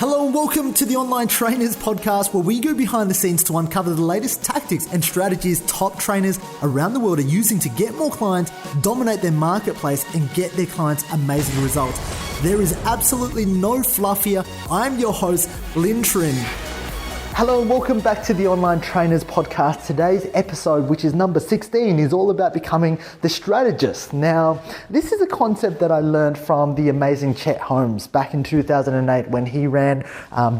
Hello and welcome to the Online Trainers Podcast, where we go behind the scenes to uncover the latest tactics and strategies top trainers around the world are using to get more clients, dominate their marketplace, and get their clients amazing results. There is absolutely no fluff here. I'm your host, Lynn Trin. Hello and welcome back to the Online Trainers Podcast. Today's episode, which is number 16, is all about becoming the strategist. Now, this is a concept that I learned from the amazing Chet Holmes back in 2008 when he ran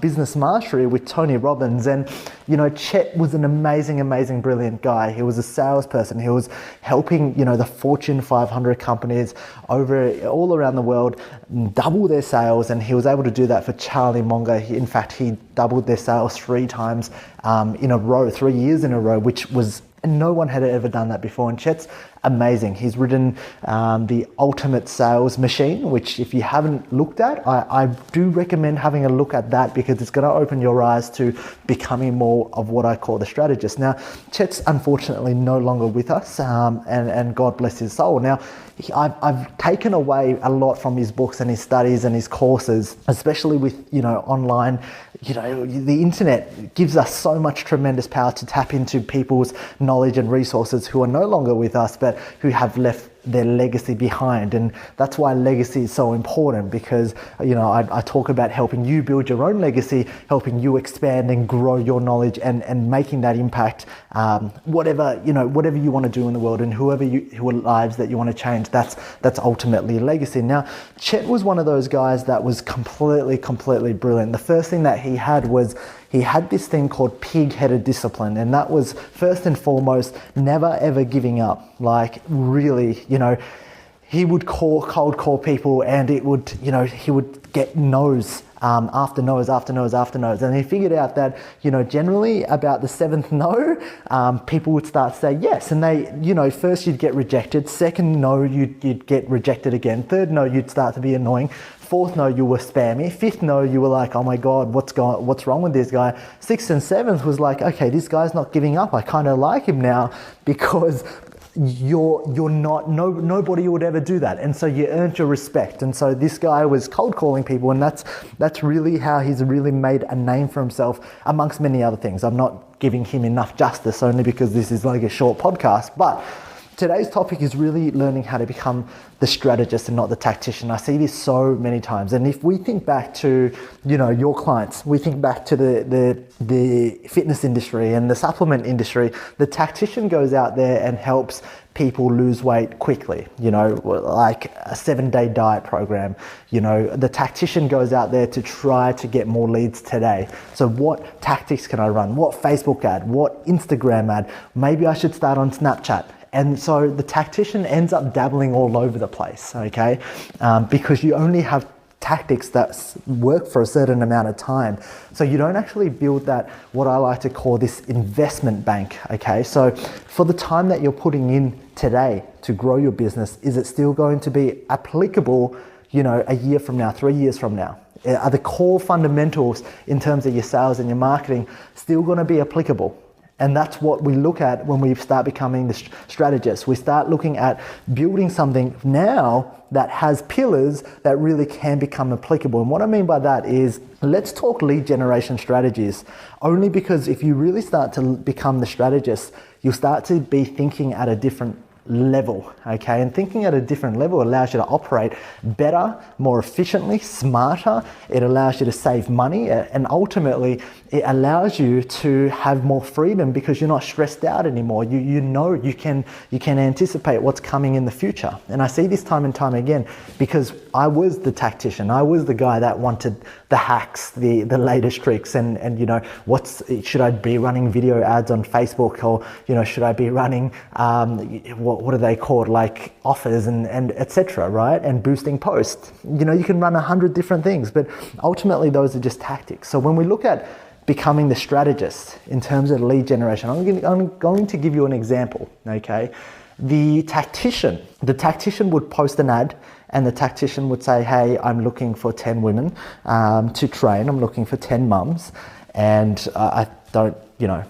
Business Mastery with Tony Robbins. And, you know, Chet was an amazing, brilliant guy. He was a salesperson. He was helping, the Fortune 500 companies all around the world double their sales. And he was able to do that for Charlie Munger. In fact, he doubled their sales 3 times in a row, 3 years in a row, which was, no one had ever done that before. And Chet's amazing. He's written The Ultimate Sales Machine, which if you haven't looked at, I do recommend having a look at that, because it's going to open your eyes to becoming more of what I call the strategist. Now, Chet's unfortunately no longer with us, and God bless his soul. Now, I've taken away a lot from his books and his studies and his courses, especially with, online. The internet gives us so much tremendous power to tap into people's knowledge and resources who are no longer with us, but who have left their legacy behind. And that's why legacy is so important, because I talk about helping you build your own legacy, helping you expand and grow your knowledge, and making that impact, whatever you want to do in the world, and who lives that you want to change. That's ultimately legacy. Now, Chet was one of those guys that was completely brilliant. The first thing that he had was he had this thing called Pigheaded Discipline, and that was first and foremost never ever giving up. Like, really, he would cold call people, and it would, he would get no's after no's after no's after no's, and he figured out that generally about the 7th no, people would start to say yes, and they, first you'd get rejected, second no you'd get rejected again, third no you'd start to be annoying, 4th no you were spammy, 5th no you were like, oh my god, what's wrong with this guy, 6th and 7th was like, okay, this guy's not giving up, I kind of like him now, because you're not, nobody would ever do that, and so you earned your respect. And so this guy was cold calling people, and that's really how he's really made a name for himself, amongst many other things. I'm not giving him enough justice, only because this is like a short podcast, but today's topic is really learning how to become the strategist and not the tactician. I see this so many times. And if we think back to, your clients, we think back to the fitness industry and the supplement industry, the tactician goes out there and helps people lose weight quickly, like a 7-day diet program. The tactician goes out there to try to get more leads today. So what tactics can I run? What Facebook ad? What Instagram ad? Maybe I should start on Snapchat. And so the tactician ends up dabbling all over the place, okay? Because you only have tactics that work for a certain amount of time. So you don't actually build that, what I like to call this investment bank, okay? So for the time that you're putting in today to grow your business, is it still going to be applicable, a year from now, 3 years from now? Are the core fundamentals in terms of your sales and your marketing still going to be applicable? And that's what we look at when we start becoming the strategist. We start looking at building something now that has pillars that really can become applicable. And what I mean by that is, let's talk lead generation strategies. Only because if you really start to become the strategist, you'll start to be thinking at a different level, okay? And thinking at a different level allows you to operate better, more efficiently, smarter. It allows you to save money, and ultimately it allows you to have more freedom, because you're not stressed out anymore. You can anticipate what's coming in the future. And I see this time and time again, because I was the tactician. I was the guy that wanted the hacks, the latest tricks, and should I be running video ads on Facebook, or should I be running what are they called, like offers and etc., right? And boosting posts. You can run 100 different things, but ultimately those are just tactics. So when we look at becoming the strategist in terms of lead generation, I'm going to give you an example, okay? The tactician would post an ad, and the tactician would say, hey, I'm looking for 10 women to train. I'm looking for 10 mums. And I don't,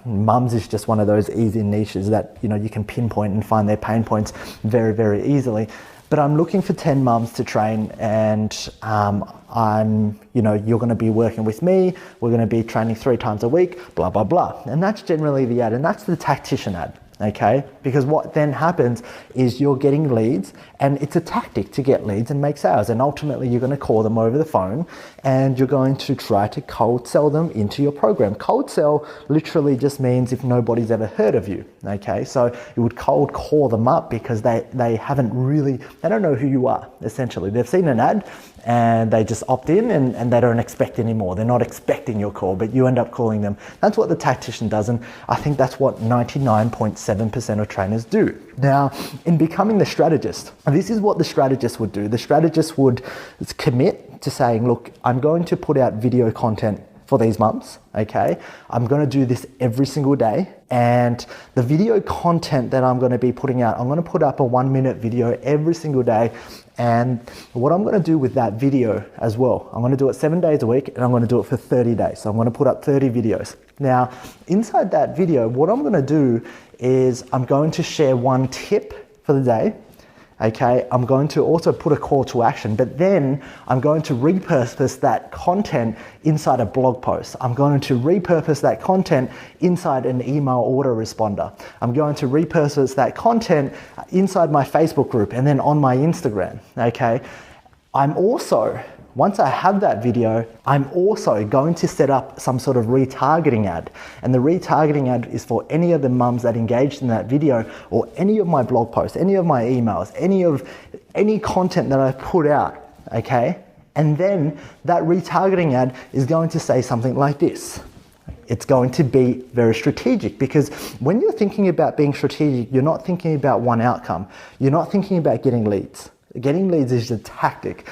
mums is just one of those easy niches that, you can pinpoint and find their pain points very, very easily. but I'm looking for 10 mums to train, and you're going to be working with me. We're going to be training 3 times a week, blah, blah, blah. And that's generally the ad, and that's the tactician ad. Okay, because what then happens is you're getting leads, and it's a tactic to get leads and make sales, and ultimately you're going to call them over the phone and you're going to try to cold sell them into your program. Cold sell literally just means if nobody's ever heard of you. Okay, so you would cold call them up because they don't know who you are. Essentially, they've seen an ad and they just opt in, and they don't expect anymore. They're not expecting your call, but you end up calling them. That's what the tactician does, and I think that's what 99.7% of trainers do. Now, in becoming the strategist, this is what the strategist would do. The strategist would commit to saying, look, I'm going to put out video content for these mums, okay? I'm going to do this every single day, and the video content that I'm going to be putting out, I'm going to put up a 1-minute video every single day. And what I'm going to do with that video as well, I'm going to do it 7 days a week, and I'm going to do it for 30 days. So I'm going to put up 30 videos. Now, inside that video, what I'm going to do is I'm going to share one tip for the day. Okay, I'm going to also put a call to action, but then I'm going to repurpose that content inside a blog post. I'm going to repurpose that content inside an email autoresponder. I'm going to repurpose that content inside my Facebook group and then on my Instagram. Okay, once I have that video, I'm also going to set up some sort of retargeting ad. And the retargeting ad is for any of the mums that engaged in that video, or any of my blog posts, any of my emails, any content that I put out, okay? And then that retargeting ad is going to say something like this. It's going to be very strategic, because when you're thinking about being strategic, you're not thinking about one outcome. You're not thinking about getting leads. Getting leads is a tactic.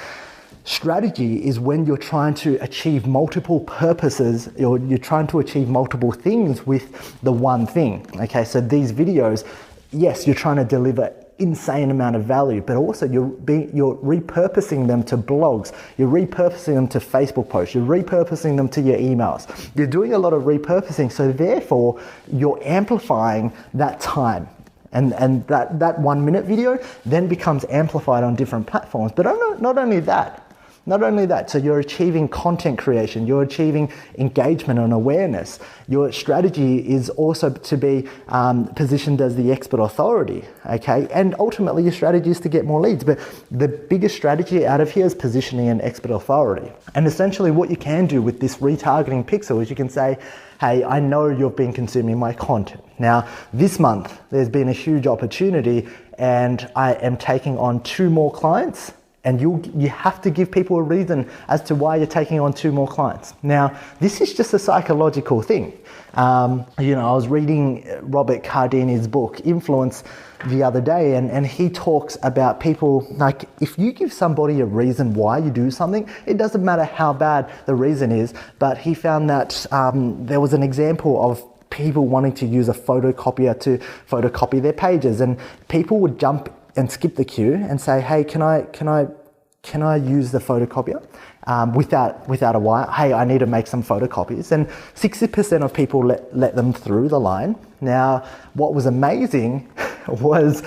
Strategy is when you're trying to achieve multiple purposes, or you're trying to achieve multiple things with the one thing. Okay, so these videos, yes, you're trying to deliver insane amount of value, but also you're repurposing them to blogs, you're repurposing them to Facebook posts, you're repurposing them to your emails. You're doing a lot of repurposing, so therefore you're amplifying that time. And that 1-minute video then becomes amplified on different platforms. But not only that, so you're achieving content creation, you're achieving engagement and awareness. Your strategy is also to be positioned as the expert authority, okay? And ultimately your strategy is to get more leads, but the biggest strategy out of here is positioning an expert authority. And essentially what you can do with this retargeting pixel is you can say, hey, I know you've been consuming my content. Now, this month, there's been a huge opportunity, and I am taking on 2 more clients, and you have to give people a reason as to why you're taking on 2 more clients. Now, this is just a psychological thing. I was reading Robert Cialdini's book, Influence, the other day, and he talks about people, like, if you give somebody a reason why you do something, it doesn't matter how bad the reason is, but he found that there was an example of people wanting to use a photocopier to photocopy their pages, and people would jump and skip the queue and say, hey, can I use the photocopier without a wire? Hey, I need to make some photocopies. And 60% of people let them through the line. Now, what was amazing was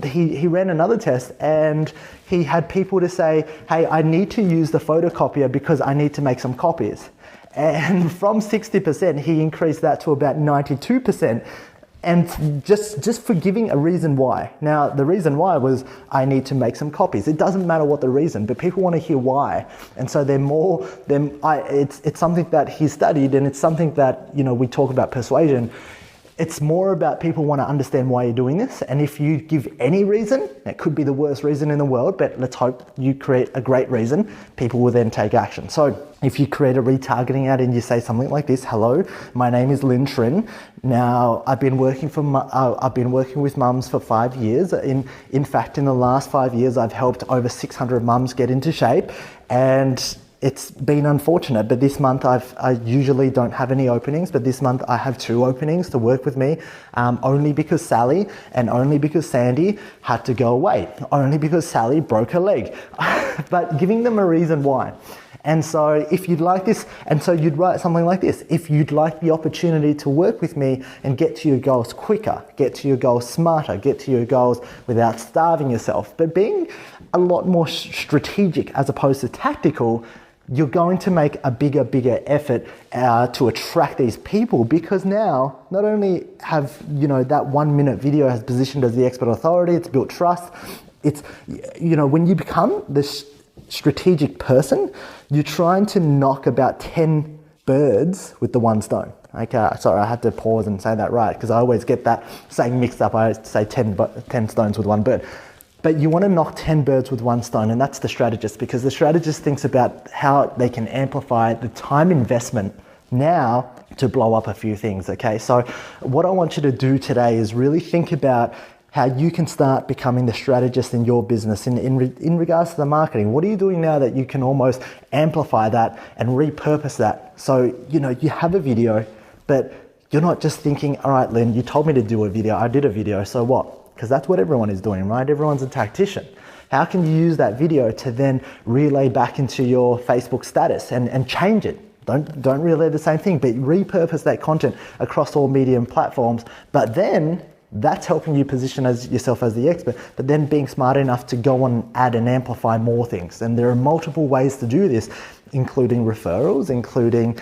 he ran another test, and he had people to say, hey, I need to use the photocopier because I need to make some copies. And from 60%, he increased that to about 92%. And just for giving a reason why. Now, the reason why was, I need to make some copies. It doesn't matter what the reason, but people want to hear why. And so it's something that he studied, and it's something that, we talk about persuasion. It's more about people want to understand why you're doing this. And if you give any reason, it could be the worst reason in the world, but let's hope you create a great reason, people will then take action. So if you create a retargeting ad and you say something like this, hello, my name is Lynn Trin. Now, I've been working with mums for 5 years. In fact, in the last 5 years, I've helped over 600 mums get into shape, and it's been unfortunate, but this month I usually don't have any openings, but this month I have 2 openings to work with me, only because Sally and only because Sandy had to go away, only because Sally broke her leg, but giving them a reason why. And so if you'd like this, and so you'd write something like this: if you'd like the opportunity to work with me and get to your goals quicker, get to your goals smarter, get to your goals without starving yourself, but being a lot more strategic as opposed to tactical, you're going to make a bigger effort to attract these people, because now not only have, that 1 minute video has positioned as the expert authority, it's built trust. It's, when you become this strategic person, you're trying to knock about 10 birds with the one stone. Okay, sorry, I had to pause and say that right, because I always get that saying mixed up. I say 10 stones with one bird. But you want to knock 10 birds with one stone, and that's the strategist, because the strategist thinks about how they can amplify the time investment now to blow up a few things, okay? So what I want you to do today is really think about how you can start becoming the strategist in your business in regards to the marketing. What are you doing now that you can almost amplify that and repurpose that? So, you have a video, but you're not just thinking, all right, Lynn, you told me to do a video, I did a video, so what? Because that's what everyone is doing, right? Everyone's a tactician. How can you use that video to then relay back into your Facebook status and change it? Don't relay the same thing, but repurpose that content across all media platforms. But then that's helping you position yourself as the expert, but then being smart enough to go on and add and amplify more things. And there are multiple ways to do this, including referrals, including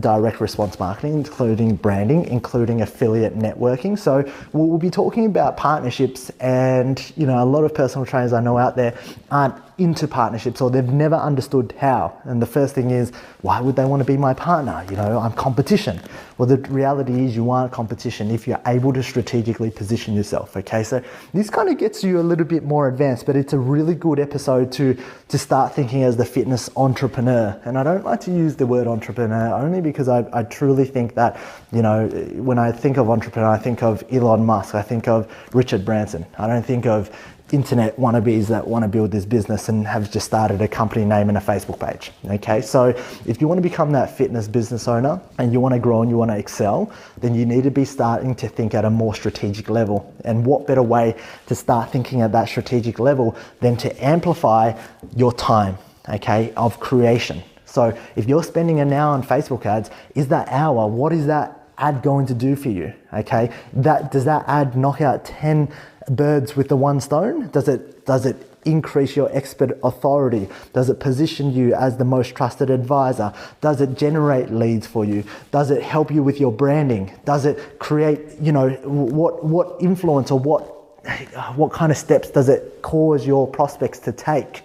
direct response marketing, including branding, including affiliate networking. So we'll be talking about partnerships, and a lot of personal trainers I know out there aren't into partnerships, or they've never understood how. And the first thing is, why would they want to be my partner? I'm competition. Well, the reality is you aren't competition if you're able to strategically position yourself, okay? So this kind of gets you a little bit more advanced, but it's a really good episode to start thinking as the fitness entrepreneur. And I don't like to use the word entrepreneur only because I truly think that, when I think of entrepreneur, I think of Elon Musk, I think of Richard Branson. I don't think of internet wannabes that want to build this business and have just started a company name and a Facebook page. Okay, so if you want to become that fitness business owner and you want to grow and you want to excel, then you need to be starting to think at a more strategic level. And what better way to start thinking at that strategic level than to amplify your time, okay, of creation. So if you're spending an hour on Facebook ads, is that hour, what is that ad going to do for you? Okay, does that ad knock out 10 birds with the one stone? Does it increase your expert authority? Does it position you as the most trusted advisor? Does it generate leads for you? Does it help you with your branding? Does it create, what influence or what kind of steps does it cause your prospects to take,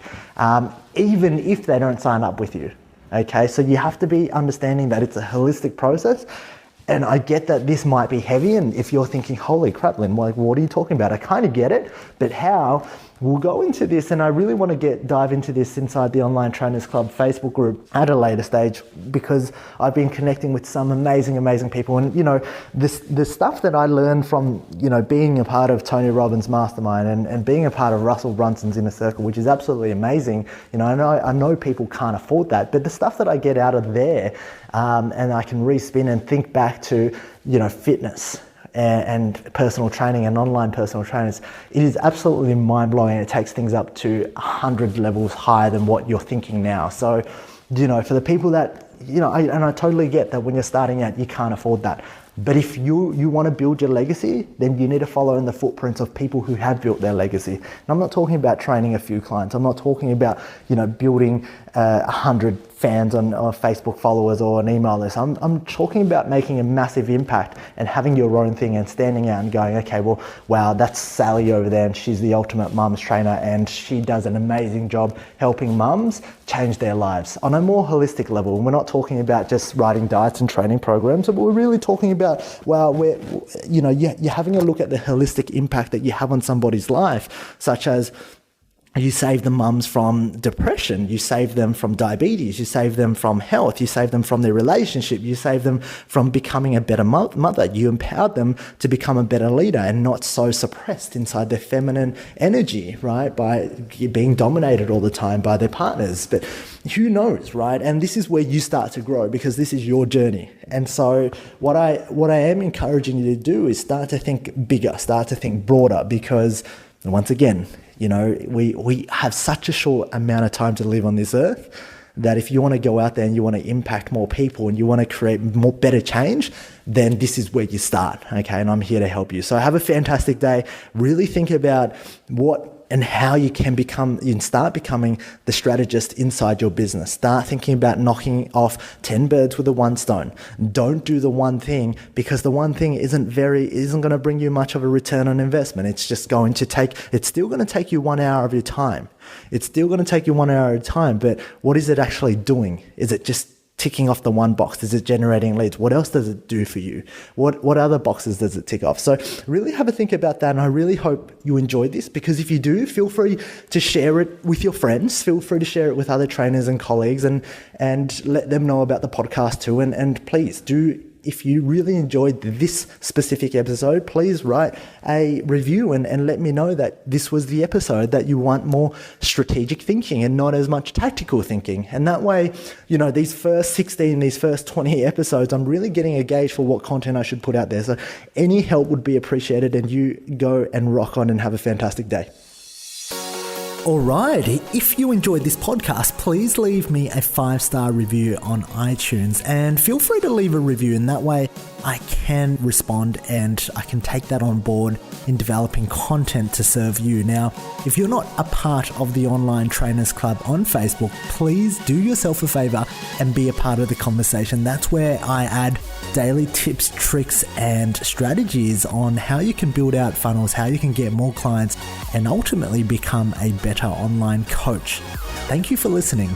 even if they don't sign up with you? Okay, so you have to be understanding that it's a holistic process. And I get that this might be heavy, and if you're thinking, holy crap, Lynn, what are you talking about? I kind of get it, but how? We'll go into this, and I really want to dive into this inside the Online Trainers Club Facebook group at a later stage, because I've been connecting with some amazing people. And the stuff that I learned from being a part of Tony Robbins' mastermind and being a part of Russell Brunson's inner circle, which is absolutely amazing. I know people can't afford that, but the stuff that I get out of there, and I can respin and think back to fitness and personal training and online personal trainers, it is absolutely mind-blowing. It takes things up to 100 levels higher than what you're thinking now. So, for the people that, I totally get that when you're starting out, you can't afford that. But if you want to build your legacy, then you need to follow in the footprints of people who have built their legacy. And I'm not talking about training a few clients. I'm not talking about, building 100 fans on Facebook followers or an email list. I'm talking about making a massive impact and having your own thing and standing out and going, okay, well, wow, that's Sally over there and she's the ultimate mums trainer and she does an amazing job helping mums change their lives on a more holistic level. And we're not talking about just writing diets and training programs, but we're really talking about, well, you're having a look at the holistic impact that you have on somebody's life, such as you save the mums from depression, you save them from diabetes, you save them from health, you save them from their relationship, you save them from becoming a better mother, you empowered them to become a better leader and not so suppressed inside their feminine energy, right? By being dominated all the time by their partners. But who knows, right? And this is where you start to grow, because this is your journey. And so what I am encouraging you to do is start to think bigger, start to think broader, because once again, we have such a short amount of time to live on this earth that if you want to go out there and you want to impact more people and you want to create more better change, then this is where you start, okay? And I'm here to help you. So have a fantastic day. Really think about what and how you can start becoming the strategist inside your business. Start thinking about knocking off 10 birds with a one stone. Don't do the one thing, because the one thing isn't going to bring you much of a return on investment. It's still going to take you 1 hour of your time. It's still going to take you 1 hour of time, but what is it actually doing? Is it just ticking off the one box? Is it generating leads? What else does it do for you? What other boxes does it tick off? So really have a think about that, and I really hope you enjoyed this, because if you do, feel free to share it with your friends. Feel free to share it with other trainers and colleagues, and let them know about the podcast too. And please do, if you really enjoyed this specific episode, please write a review and let me know that this was the episode, that you want more strategic thinking and not as much tactical thinking. And that way, these first 20 episodes, I'm really getting a gauge for what content I should put out there. So any help would be appreciated, and you go and rock on and have a fantastic day. Alright, if you enjoyed this podcast, please leave me a 5-star review on iTunes, and feel free to leave a review, and that way I can respond and I can take that on board in developing content to serve you. Now, if you're not a part of the Online Trainers Club on Facebook, please do yourself a favor and be a part of the conversation. That's where I add daily tips, tricks, and strategies on how you can build out funnels, how you can get more clients, and ultimately become a better online coach. Thank you for listening.